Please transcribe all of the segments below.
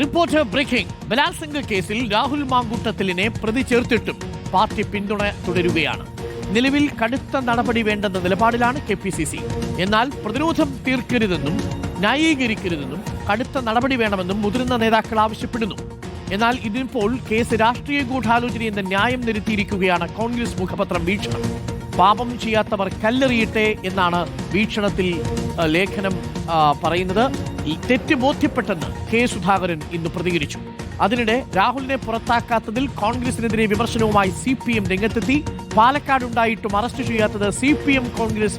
Reporter breaking. ബലാത്സംഗ കേസിൽ രാഹുൽ മാങ്കൂട്ടത്തിലിനെ പ്രതി ചേർത്തിട്ടും പാർട്ടി പിന്തുണ തുടരുകയാണ്. നിലവിൽ കടുത്ത നടപടി വേണ്ടെന്ന നിലപാടിലാണ് KPCC. എന്നാൽ പ്രതിരോധം തീർക്കരുതെന്നും ന്യായീകരിക്കരുതെന്നും കടുത്ത നടപടി വേണമെന്നും മുതിർന്ന നേതാക്കൾ ആവശ്യപ്പെടുന്നു. എന്നാൽ ഇതിപ്പോൾ കേസ് രാഷ്ട്രീയ ഗൂഢാലോചനയെന്ന ന്യായം നിരത്തിയിരിക്കുകയാണ് കോൺഗ്രസ് മുഖപത്രം വീക്ഷണം. പാപം ചെയ്യാത്തവർ കല്ലെറിയട്ടെ എന്നാണ് വീക്ഷണത്തിൽ ലേഖനം പറയുന്നത്. തെറ്റ് ബോധ്യപ്പെട്ടെന്ന് K. സുധാകരൻ ഇന്ന് പ്രതികരിച്ചു. അതിനിടെ രാഹുലിനെ പുറത്താക്കാത്തതിൽ കോൺഗ്രസിനെതിരെ വിമർശനവുമായി CPM രംഗത്തെത്തി. പാലക്കാടുണ്ടായിട്ടും അറസ്റ്റ് ചെയ്യാത്തത് CPM കോൺഗ്രസ്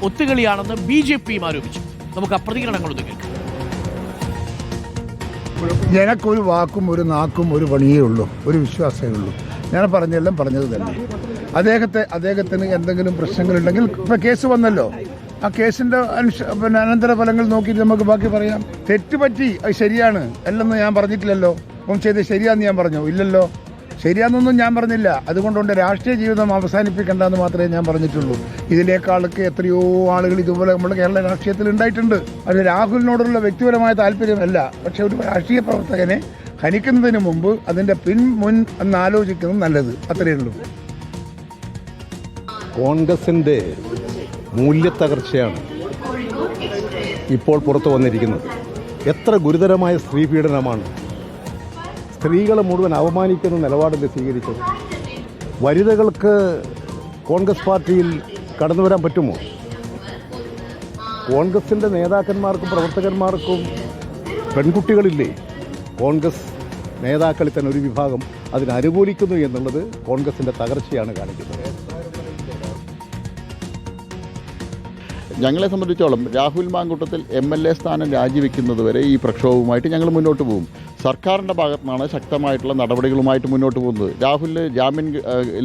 ഒത്തുകളിയാണെന്ന് BJPയും ആരോപിച്ചു. നമുക്ക് ആ പ്രതികരണങ്ങളൊന്ന് കേൾക്കാം. എനിക്കൊരു വാക്കും ഒരു നാക്കും ഒരു പണിയേ ഉള്ളൂ, ഒരു വിശ്വാസമേ ഉള്ളൂ. ഞാൻ പറഞ്ഞെല്ലാം പറഞ്ഞത് തന്നെ. അദ്ദേഹത്തിന് എന്തെങ്കിലും പ്രശ്നങ്ങളുണ്ടെങ്കിൽ ഇപ്പം കേസ് വന്നല്ലോ, ആ കേസിൻ്റെ അനന്തര ഫലങ്ങൾ നോക്കിയിട്ട് നമുക്ക് ബാക്കി പറയാം. തെറ്റുപറ്റി, അത് ശരിയാണ് അല്ലെന്ന് ഞാൻ പറഞ്ഞിട്ടില്ലല്ലോ. അപ്പം ചെയ്ത് ശരിയാന്ന് ഞാൻ പറഞ്ഞോ? ഇല്ലല്ലോ, ശരിയാണെന്നൊന്നും ഞാൻ പറഞ്ഞില്ല. അതുകൊണ്ടുകൊണ്ട് രാഷ്ട്രീയ ജീവിതം അവസാനിപ്പിക്കേണ്ടെന്ന് മാത്രമേ ഞാൻ പറഞ്ഞിട്ടുള്ളൂ. ഇതിലേക്കാളൊക്കെ എത്രയോ ആളുകൾ ഇതുപോലെ നമ്മുടെ കേരള രാഷ്ട്രീയത്തിൽ ഉണ്ടായിട്ടുണ്ട്. അത് രാഹുലിനോടുള്ള വ്യക്തിപരമായ താല്പര്യമല്ല, പക്ഷെ ഒരു രാഷ്ട്രീയ പ്രവർത്തകനെ ഹനിക്കുന്നതിന് മുമ്പ് അതിൻ്റെ മുൻ എന്ന് ആലോചിക്കുന്നത് നല്ലത്. അത്രയേ ഉള്ളൂ. കോൺഗ്രസിൻ്റെ മൂല്യത്തകർച്ചയാണ് ഇപ്പോൾ പുറത്തു വന്നിരിക്കുന്നത്. എത്ര ഗുരുതരമായ സ്ത്രീപീഡനമാണ്! സ്ത്രീകളെ മുഴുവൻ അവമാനിക്കുന്ന നിലപാടല്ലേ സ്വീകരിച്ചത്? വനിതകൾക്ക് കോൺഗ്രസ് പാർട്ടിയിൽ കടന്നു വരാൻ പറ്റുമോ? കോൺഗ്രസിൻ്റെ നേതാക്കന്മാർക്കും പ്രവർത്തകന്മാർക്കും പെൺകുട്ടികളില്ലേ? കോൺഗ്രസ് നേതാക്കളിൽ തന്നെ ഒരു വിഭാഗം അതിന് അനുകൂലിക്കുന്നു എന്നുള്ളത് കോൺഗ്രസിൻ്റെ തകർച്ചയാണ് കാണിക്കുന്നത്. ഞങ്ങളെ സംബന്ധിച്ചോളം രാഹുൽ മാങ്കൂട്ടത്തിൽ MLA സ്ഥാനം രാജിവെക്കുന്നതുവരെ ഈ പ്രക്ഷോഭവുമായിട്ട് ഞങ്ങൾ മുന്നോട്ട് പോകും. സർക്കാരിൻ്റെ ഭാഗത്തു നിന്നാണ് ശക്തമായിട്ടുള്ള നടപടികളുമായിട്ട് മുന്നോട്ട് പോകുന്നത്. രാഹുലിന് ജാമ്യം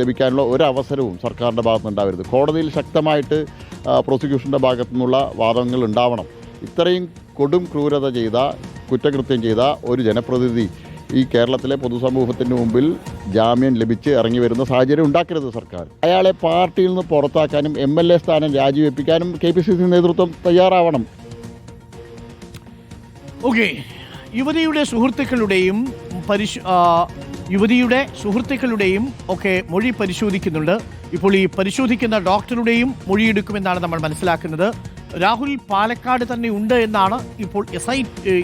ലഭിക്കാനുള്ള ഒരവസരവും സർക്കാരിൻ്റെ ഭാഗത്തു നിന്നുണ്ടാവരുത്. കോടതിയിൽ ശക്തമായിട്ട് പ്രോസിക്യൂഷൻ്റെ ഭാഗത്തു നിന്നുള്ള വാദങ്ങൾ ഉണ്ടാവണം. ഇത്രയും കൊടും ക്രൂരത ചെയ്ത, കുറ്റകൃത്യം ചെയ്ത ഒരു ജനപ്രതിനിധി ഈ കേരളത്തിലെ പൊതുസമൂഹത്തിന് മുമ്പിൽ ജാമ്യം ലഭിച്ച് ഇറങ്ങി വരുന്ന സാഹചര്യം ഉണ്ടാക്കരുത് സർക്കാർ. അയാളെ പാർട്ടിയിൽ നിന്ന് പുറത്താക്കാനും MLA സ്ഥാനം രാജിവെപ്പിക്കാനും KPCC നേതൃത്വം തയ്യാറാവണം. ഓക്കെ, യുവതിയുടെ സുഹൃത്തുക്കളുടെയും ഒക്കെ മൊഴി പരിശോധിക്കുന്നുണ്ട്. ഇപ്പോൾ ഈ പരിശോധിക്കുന്ന ഡോക്ടറുടെയും മൊഴിയെടുക്കുമെന്നാണ് നമ്മൾ മനസ്സിലാക്കുന്നത്. രാഹുൽ പാലക്കാട് തന്നെ ഉണ്ട് എന്നാണ് ഇപ്പോൾ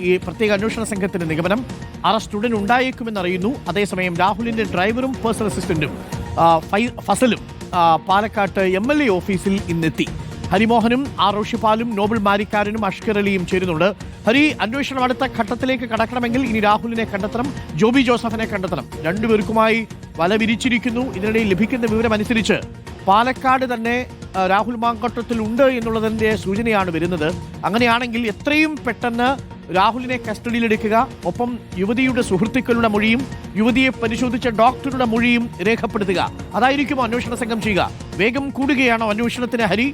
ഈ പ്രത്യേക അന്വേഷണ സംഘത്തിന്റെ നിഗമനം. അറസ്റ്റ് ഉടൻ ഉണ്ടായേക്കുമെന്നറിയുന്നു. അതേസമയം രാഹുലിന്റെ ഡ്രൈവറും പേഴ്സണൽ അസിസ്റ്റന്റും ഫസലും പാലക്കാട്ട് MLA ഓഫീസിൽ ഇന്നെത്തി. ഹരിമോഹനും റോഷിപ്പാലും നോബൽ മാരിക്കാരനും അഷ്കർ അലിയും ചേരുന്നുണ്ട്. ഹരി, അന്വേഷണം അടുത്ത ഘട്ടത്തിലേക്ക് കടക്കണമെങ്കിൽ ഇനി രാഹുലിനെ കണ്ടെത്തണം, ജോബി ജോസഫിനെ കണ്ടെത്തണം. രണ്ടുപേർക്കുമായി വല വിരിച്ചിരിക്കുന്നു. ഇതിനിടയിൽ ലഭിക്കുന്ന വിവരം അനുസരിച്ച് പാലക്കാട് തന്നെ രാഹുൽ മാങ്കൂട്ടത്തിൽ ഉണ്ട് എന്നുള്ളതിൻ്റെ സൂചനയാണ് വരുന്നത്. അങ്ങനെയാണെങ്കിൽ എത്രയും പെട്ടെന്ന് രാഹുലിനെ കസ്റ്റഡിയിലെടുക്കുക, ഒപ്പം യുവതിയുടെ സുഹൃത്തുക്കളുടെ മൊഴിയും യുവതിയെ പരിശോധിച്ച ഡോക്ടറുടെ മൊഴിയും രേഖപ്പെടുത്തുക. അതായിരിക്കും അന്വേഷണ സംഘം ചെയ്യുക. വേഗം കൂടുകയാണോ അന്വേഷണത്തിന്, ഹരി?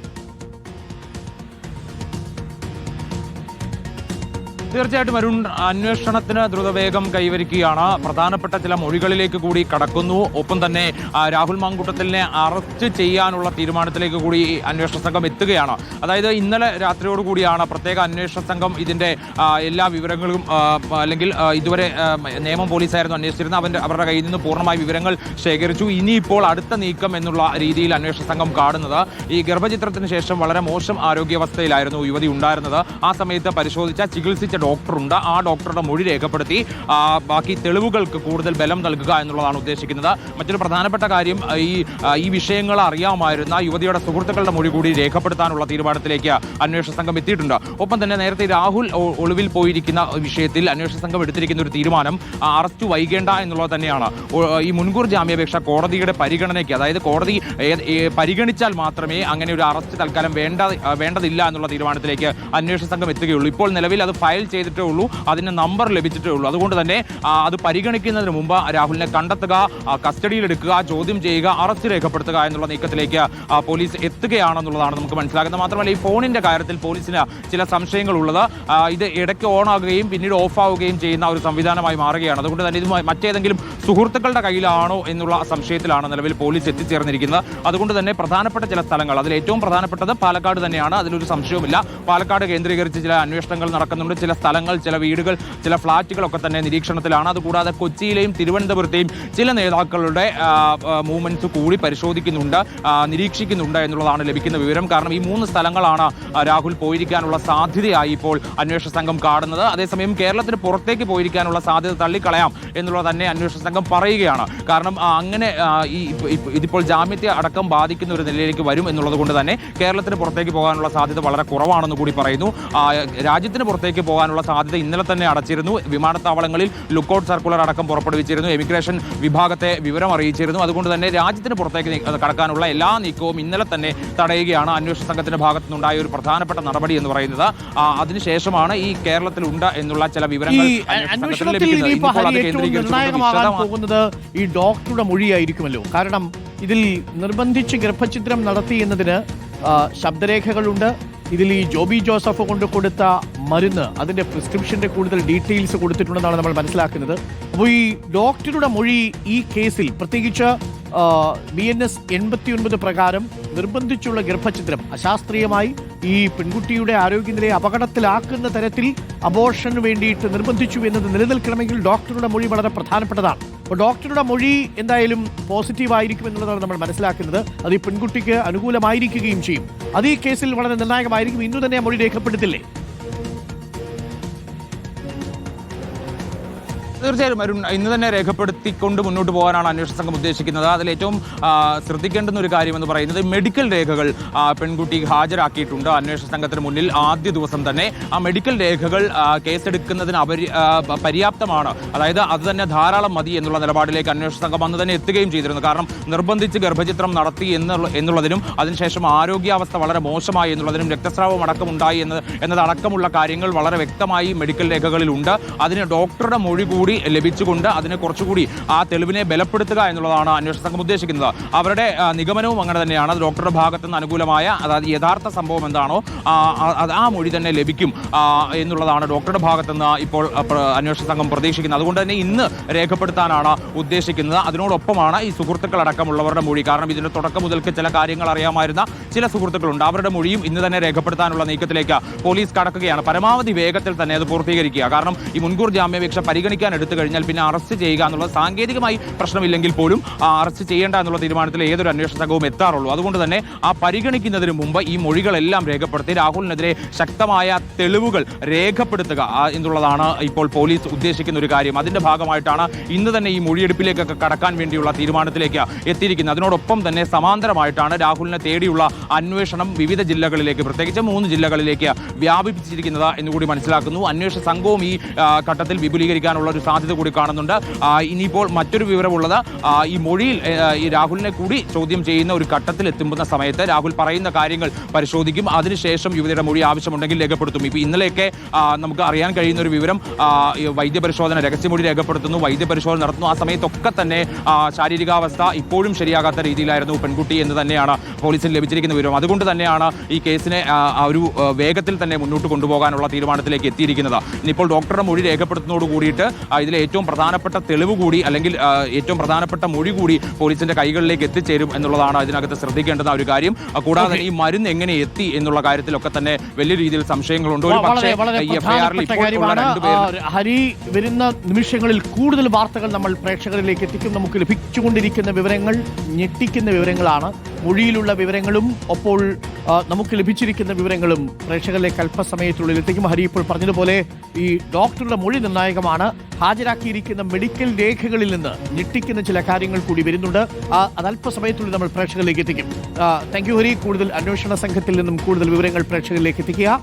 തീർച്ചയായിട്ടും അരുൺ, അന്വേഷണത്തിന് ദ്രുതവേഗം കൈവരിക്കുകയാണ്. പ്രധാനപ്പെട്ട ചില മൊഴികളിലേക്ക് കൂടി കടക്കുന്നു. ഒപ്പം തന്നെ രാഹുൽ മാങ്കൂട്ടത്തിലിനെ അറസ്റ്റ് ചെയ്യാനുള്ള തീരുമാനത്തിലേക്ക് കൂടി അന്വേഷണ സംഘം എത്തുകയാണ്. അതായത് ഇന്നലെ രാത്രിയോടുകൂടിയാണ് പ്രത്യേക അന്വേഷണ സംഘം ഇതിൻ്റെ എല്ലാ വിവരങ്ങളും, അല്ലെങ്കിൽ ഇതുവരെ നേമം പോലീസായിരുന്നു അന്വേഷിച്ചിരുന്നത്, അവരുടെ കയ്യിൽ നിന്ന് പൂർണ്ണമായി വിവരങ്ങൾ ശേഖരിച്ചു. ഇനിയിപ്പോൾ അടുത്ത നീക്കം എന്നുള്ള രീതിയിൽ അന്വേഷണ സംഘം കാണുന്നത്, ഈ ഗർഭചിത്രത്തിന് ശേഷം വളരെ മോശം ആരോഗ്യാവസ്ഥയിലായിരുന്നു യുവതി ഉണ്ടായിരുന്നത്. ആ സമയത്ത് പരിശോധിച്ച, ചികിത്സിച്ച ഡോക്ടറുണ്ട്. ആ ഡോക്ടറുടെ മൊഴി രേഖപ്പെടുത്തി ബാക്കി തെളിവുകൾക്ക് കൂടുതൽ ബലം നൽകുക എന്നുള്ളതാണ് ഉദ്ദേശിക്കുന്നത്. മറ്റൊരു പ്രധാനപ്പെട്ട കാര്യം, ഈ വിഷയങ്ങൾ അറിയാമായിരുന്ന യുവതിയുടെ സുഹൃത്തുക്കളുടെ മൊഴി കൂടി രേഖപ്പെടുത്താനുള്ള തീരുമാനത്തിലേക്ക് അന്വേഷണ സംഘം എത്തിയിട്ടുണ്ട്. ഒപ്പം തന്നെ നേരത്തെ രാഹുൽ ഒളിവിൽ പോയിരിക്കുന്ന വിഷയത്തിൽ അന്വേഷണ സംഘം എടുത്തിരിക്കുന്ന ഒരു തീരുമാനം അറസ്റ്റ് വൈകേണ്ട എന്നുള്ളത് തന്നെയാണ്. ഈ മുൻകൂർ ജാമ്യാപേക്ഷ കോടതിയുടെ പരിഗണനയ്ക്ക്, അതായത് കോടതി പരിഗണിച്ചാൽ മാത്രമേ അങ്ങനെ ഒരു അറസ്റ്റ് തൽക്കാലം വേണ്ടതില്ല എന്നുള്ള തീരുമാനത്തിലേക്ക് അന്വേഷണ സംഘം എത്തുകയുള്ളൂ. ഇപ്പോൾ നിലവിൽ അത് ഫയൽ ചെയ്തിട്ടേ ഉള്ളൂ, അതിന് നമ്പർ ലഭിച്ചിട്ടേ ഉള്ളൂ. അതുകൊണ്ട് തന്നെ അത് പരിഗണിക്കുന്നതിന് മുമ്പ് രാഹുലിനെ കണ്ടെത്തുക, കസ്റ്റഡിയിലെടുക്കുക, ചോദ്യം ചെയ്യുക, അറസ്റ്റ് രേഖപ്പെടുത്തുക എന്നുള്ള നീക്കത്തിലേക്ക് പോലീസ് എത്തുകയാണെന്നുള്ളതാണ് നമുക്ക് മനസ്സിലാക്കുന്നത്. മാത്രമല്ല, ഈ ഫോണിന്റെ കാര്യത്തിൽ പോലീസിന് ചില സംശയങ്ങളുള്ളത്, ഇത് ഇടയ്ക്ക് ഓൺ ആകുകയും പിന്നീട് ഓഫ് ആവുകയും ചെയ്യുന്ന ഒരു സംവിധാനമായി മാറുകയാണ്. അതുകൊണ്ട് തന്നെ ഇത് മറ്റേതെങ്കിലും സുഹൃത്തുക്കളുടെ കയ്യിലാണോ എന്നുള്ള സംശയത്തിലാണ് നിലവിൽ പോലീസ് എത്തിച്ചേർന്നിരിക്കുന്നത്. അതുകൊണ്ട് തന്നെ പ്രധാനപ്പെട്ട ചില സ്ഥലങ്ങൾ, അതിൽ ഏറ്റവും പ്രധാനപ്പെട്ടത് പാലക്കാട് തന്നെയാണ്, അതിലൊരു സംശയവുമില്ല. പാലക്കാട് കേന്ദ്രീകരിച്ച് ചില അന്വേഷണങ്ങൾ നടക്കുന്നുണ്ട്. ചില സ്ഥലങ്ങൾ, ചില വീടുകൾ, ചില ഫ്ളാറ്റുകളൊക്കെ തന്നെ നിരീക്ഷണത്തിലാണ്. അതുകൂടാതെ കൊച്ചിയിലെയും തിരുവനന്തപുരത്തെയും ചില നേതാക്കളുടെ മൂവ്മെന്റ്സ് കൂടി പരിശോധിക്കുന്നുണ്ട്, നിരീക്ഷിക്കുന്നുണ്ട് എന്നുള്ളതാണ് ലഭിക്കുന്ന വിവരം. കാരണം ഈ 3 സ്ഥലങ്ങളാണ് രാഹുൽ പോയിരിക്കാനുള്ള സാധ്യതയായി ഇപ്പോൾ അന്വേഷണ സംഘം കാണുന്നത്. അതേസമയം കേരളത്തിന് പുറത്തേക്ക് പോയിരിക്കാനുള്ള സാധ്യത തള്ളിക്കളയാം എന്നുള്ളത് തന്നെ അന്വേഷണ സംഘം പറയുകയാണ്. കാരണം അങ്ങനെ ഇതിപ്പോൾ ജാമ്യത്തെ അടക്കം ബാധിക്കുന്ന ഒരു നിലയിലേക്ക് വരും എന്നുള്ളത് കൊണ്ട് തന്നെ കേരളത്തിന് പുറത്തേക്ക് പോകാനുള്ള സാധ്യത വളരെ കുറവാണെന്ന് കൂടി പറയുന്നു. രാജ്യത്തിന് പുറത്തേക്ക് പോകാനുള്ള സാധ്യത ഇന്നലെ തന്നെ അടച്ചിരുന്നു. വിമാനത്താവളങ്ങളിൽ ലുക്കൌട്ട് സർക്കുലർ അടക്കം പുറപ്പെടുവിച്ചിരുന്നു. എമിഗ്രേഷൻ വിഭാഗത്തെ വിവരം അറിയിച്ചിരുന്നു. അതുകൊണ്ട് തന്നെ രാജ്യത്തിന് പുറത്തേക്ക് കടക്കാനുള്ള എല്ലാ നീക്കവും ഇന്നലെ തന്നെ തടയുകയാണ് അന്വേഷണ സംഘത്തിന്റെ ഭാഗത്തുനിന്നുണ്ടായ ഒരു പ്രധാനപ്പെട്ട നടപടി എന്ന് പറയുന്നത്. അതിനുശേഷമാണ് ഈ കേരളത്തിലുണ്ട് എന്നുള്ള ചില വിവരങ്ങൾ നിർണായകമാകാൻ പോകുന്നത് ഈ ഡോക്ടറുടെ മൊഴിയായിരിക്കുമല്ലോ. കാരണം ഇതിൽ നിർബന്ധിച്ച് ഗർഭഛിദ്രം നടത്തി എന്നതിന് ശബ്ദരേഖകളുണ്ട്. ഇതിൽ ഈ ജോബി ജോസഫ് കൊണ്ട് കൊടുത്ത മരുന്ന്, അതിന്റെ പ്രിസ്ക്രിപ്ഷന്റെ കൂടുതൽ ഡീറ്റെയിൽസ് കൊടുത്തിട്ടുണ്ടെന്നാണ് നമ്മൾ മനസ്സിലാക്കുന്നത്. അപ്പോൾ ഈ ഡോക്ടറുടെ മൊഴി ഈ കേസിൽ, പ്രത്യേകിച്ച് BNS 89 പ്രകാരം നിർബന്ധിച്ചുള്ള ഗർഭഛിദ്രം അശാസ്ത്രീയമായി ഈ പെൺകുട്ടിയുടെ ആരോഗ്യനിലയെ അപകടത്തിലാക്കുന്ന തരത്തിൽ അബോർഷന് വേണ്ടിയിട്ട് നിർബന്ധിച്ചു എന്നത് നിലനിൽക്കണമെങ്കിൽ ഡോക്ടറുടെ മൊഴി വളരെ പ്രധാനപ്പെട്ടതാണ്. അപ്പോൾ ഡോക്ടറുടെ മൊഴി എന്തായാലും പോസിറ്റീവായിരിക്കും എന്നുള്ളതാണ് നമ്മൾ മനസ്സിലാക്കുന്നത്. അത് ഈ പെൺകുട്ടിക്ക് അനുകൂലമായിരിക്കുകയും ചെയ്യും. അത് ഈ കേസിൽ വളരെ നിർണായകമായിരിക്കും. ഇന്നു തന്നെ ആ മൊഴി രേഖപ്പെടുത്തില്ലേ? തീർച്ചയായും അരുൺ, ഇന്ന് തന്നെ രേഖപ്പെടുത്തിക്കൊണ്ട് മുന്നോട്ട് പോകാനാണ് അന്വേഷണ സംഘം ഉദ്ദേശിക്കുന്നത്. അതിൽ ഏറ്റവും ശ്രദ്ധിക്കേണ്ടുന്ന ഒരു കാര്യമെന്ന് പറയുന്നത് മെഡിക്കൽ രേഖകൾ പെൺകുട്ടി ഹാജരാക്കിയിട്ടുണ്ട് അന്വേഷണ സംഘത്തിന് മുന്നിൽ. ആദ്യ ദിവസം തന്നെ ആ മെഡിക്കൽ രേഖകൾ കേസെടുക്കുന്നതിന് പര്യാപ്തമാണ്, അതായത് അത് തന്നെ ധാരാളം മതി എന്നുള്ള നിലപാടിലേക്ക് അന്വേഷണ സംഘം അന്ന് തന്നെ എത്തുകയും ചെയ്തിരുന്നു. കാരണം നിർബന്ധിച്ച് ഗർഭചിത്രം നടത്തി എന്നുള്ളതിനും അതിനുശേഷം ആരോഗ്യാവസ്ഥ വളരെ മോശമായി എന്നുള്ളതിനും രക്തസ്രാവം അടക്കമുണ്ടായി എന്നതടക്കമുള്ള കാര്യങ്ങൾ വളരെ വ്യക്തമായി മെഡിക്കൽ രേഖകളിലുണ്ട്. അതിന് ഡോക്ടറുടെ മൊഴി കൂടി ലഭിച്ചുകൊണ്ട് അതിനെ കുറച്ചുകൂടി ആ തെളിവിനെ ബലപ്പെടുത്തുക എന്നുള്ളതാണ് അന്വേഷണ സംഘം ഉദ്ദേശിക്കുന്നത്. അവരുടെ നിഗമനവും അങ്ങനെ തന്നെയാണ്. ഡോക്ടറുടെ ഭാഗത്ത് നിന്ന് അനുകൂലമായ, അതായത് യഥാർത്ഥ സംഭവം എന്താണോ ആ മൊഴി തന്നെ ലഭിക്കും എന്നുള്ളതാണ് ഡോക്ടറുടെ ഭാഗത്ത് നിന്ന് ഇപ്പോൾ അന്വേഷണ സംഘം പ്രതീക്ഷിക്കുന്നത്. അതുകൊണ്ട് തന്നെ ഇന്ന് രേഖപ്പെടുത്താനാണ് ഉദ്ദേശിക്കുന്നത്. അതിനോടൊപ്പമാണ് ഈ സുഹൃത്തുക്കളടക്കമുള്ളവരുടെ മൊഴി. കാരണം ഇതിന്റെ തുടക്കം മുതൽക്ക് ചില കാര്യങ്ങൾ അറിയാമായിരുന്ന ചില സുഹൃത്തുക്കളുണ്ട്. അവരുടെ മൊഴിയും ഇന്ന് തന്നെ രേഖപ്പെടുത്താനുള്ള നീക്കത്തിലേക്ക് പോലീസ് കടക്കുകയാണ്. പരമാവധി വേഗത്തിൽ തന്നെ അത് പൂർത്തീകരിക്കുക. കാരണം ഈ മുൻകൂർ ജാമ്യാപേക്ഷ പരിഗണിക്കാൻ എടുത്തു കഴിഞ്ഞാൽ പിന്നെ അറസ്റ്റ് ചെയ്യുക എന്നുള്ളത് സാങ്കേതികമായി പ്രശ്നമില്ലെങ്കിൽ പോലും അറസ്റ്റ് ചെയ്യേണ്ട എന്നുള്ള തീരുമാനത്തിൽ ഏതൊരു അന്വേഷണ സംഘവും എത്താറുള്ളൂ. അതുകൊണ്ട് തന്നെ ആ പരിഗണിക്കുന്നതിന് മുമ്പ് ഈ മൊഴികളെല്ലാം രേഖപ്പെടുത്തി രാഹുലിനെതിരെ ശക്തമായ തെളിവുകൾ രേഖപ്പെടുത്തുക എന്നുള്ളതാണ് ഇപ്പോൾ പോലീസ് ഉദ്ദേശിക്കുന്ന ഒരു കാര്യം. അതിന്റെ ഭാഗമായിട്ടാണ് ഇന്ന് തന്നെ ഈ മൊഴിയെടുപ്പിലേക്കൊക്കെ കടക്കാൻ വേണ്ടിയുള്ള തീരുമാനത്തിലേക്ക് എത്തിയിരിക്കുന്നത്. അതിനോടൊപ്പം തന്നെ സമാന്തരമായിട്ടാണ് രാഹുലിനെ തേടിയുള്ള അന്വേഷണം വിവിധ ജില്ലകളിലേക്ക്, പ്രത്യേകിച്ച് 3 ജില്ലകളിലേക്ക് വ്യാപിപ്പിച്ചിരിക്കുന്നത് എന്നുകൂടി മനസ്സിലാക്കുന്നു. അന്വേഷണ സംഘവും ഈ ഘട്ടത്തിൽ വിപുലീകരിക്കാനുള്ള ഒരു സാധ്യത കൂടി കാണുന്നുണ്ട്. ഇനിയിപ്പോൾ മറ്റൊരു വിവരമുള്ളത്, ഈ മൊഴിയിൽ ഈ രാഹുലിനെ കൂടി ചോദ്യം ചെയ്യുന്ന ഒരു ഘട്ടത്തിൽ എത്തുന്ന സമയത്ത് രാഹുൽ പറയുന്ന കാര്യങ്ങൾ പരിശോധിക്കും. അതിനുശേഷം യുവതിയുടെ മൊഴി ആവശ്യമുണ്ടെങ്കിൽ രേഖപ്പെടുത്തും. ഇപ്പോൾ ഇന്നലെയൊക്കെ നമുക്ക് അറിയാൻ കഴിയുന്ന ഒരു വിവരം, വൈദ്യപരിശോധന, രഹസ്യമൊഴി രേഖപ്പെടുത്തുന്നു, വൈദ്യപരിശോധന നടത്തുന്നു. ആ സമയത്തൊക്കെ തന്നെ ശാരീരികാവസ്ഥ ഇപ്പോഴും ശരിയാകാത്ത രീതിയിലായിരുന്നു പെൺകുട്ടി എന്ന് തന്നെയാണ് പോലീസിന് ലഭിച്ചിരിക്കുന്ന വിവരം. അതുകൊണ്ട് തന്നെയാണ് ഈ കേസിനെ ഒരു വേഗത്തിൽ തന്നെ മുന്നോട്ട് കൊണ്ടുപോകാനുള്ള തീരുമാനത്തിലേക്ക് എത്തിയിരിക്കുന്നത്. ഇനിയിപ്പോൾ ഡോക്ടറുടെ മൊഴി രേഖപ്പെടുത്തുന്നതോട് കൂടിയിട്ട് ഇതിലെ ഏറ്റവും പ്രധാനപ്പെട്ട തെളിവ് കൂടി, അല്ലെങ്കിൽ ഏറ്റവും പ്രധാനപ്പെട്ട മൊഴി കൂടി പോലീസിന്റെ കൈകളിലേക്ക് എത്തിച്ചേരും എന്നുള്ളതാണ് ഇതിനകത്ത് ശ്രദ്ധിക്കേണ്ടുന്ന ഒരു കാര്യം. കൂടാതെ ഈ മരുന്ന് എങ്ങനെ എത്തി എന്നുള്ള കാര്യത്തിലൊക്കെ തന്നെ വലിയ രീതിയിൽ സംശയങ്ങളുണ്ട്. ഹരി, വരുന്ന നിമിഷങ്ങളിൽ കൂടുതൽ വാർത്തകൾ നമ്മൾ പ്രേക്ഷകരിലേക്ക് എത്തിക്കും. നമുക്ക് ലഭിച്ചുകൊണ്ടിരിക്കുന്ന വിവരങ്ങൾ ഞെട്ടിക്കുന്ന വിവരങ്ങളാണ്. മൊഴിയിലുള്ള വിവരങ്ങളും ഒപ്പോൾ നമുക്ക് ലഭിച്ചിരിക്കുന്ന വിവരങ്ങളും പ്രേക്ഷകരിലേക്ക് അല്പസമയത്തിനുള്ളിൽ എത്തിക്കും. ഹരി ഇപ്പോൾ പറഞ്ഞതുപോലെ ഈ ഡോക്ടറുടെ മൊഴി നിർണായകമാണ്. ഹാജരാക്കിയിരിക്കുന്ന മെഡിക്കൽ രേഖകളിൽ നിന്ന് ഞെട്ടിക്കുന്ന ചില കാര്യങ്ങൾ കൂടി വരുന്നുണ്ട്. അത് അല്പസമയത്തുള്ളിൽ നമ്മൾ പ്രേക്ഷകരിലേക്ക് എത്തിക്കും. Thank you Hari. കൂടുതൽ അന്വേഷണ സംഘത്തിൽ നിന്നും കൂടുതൽ വിവരങ്ങൾ പ്രേക്ഷകരിലേക്ക് എത്തിക്കുക.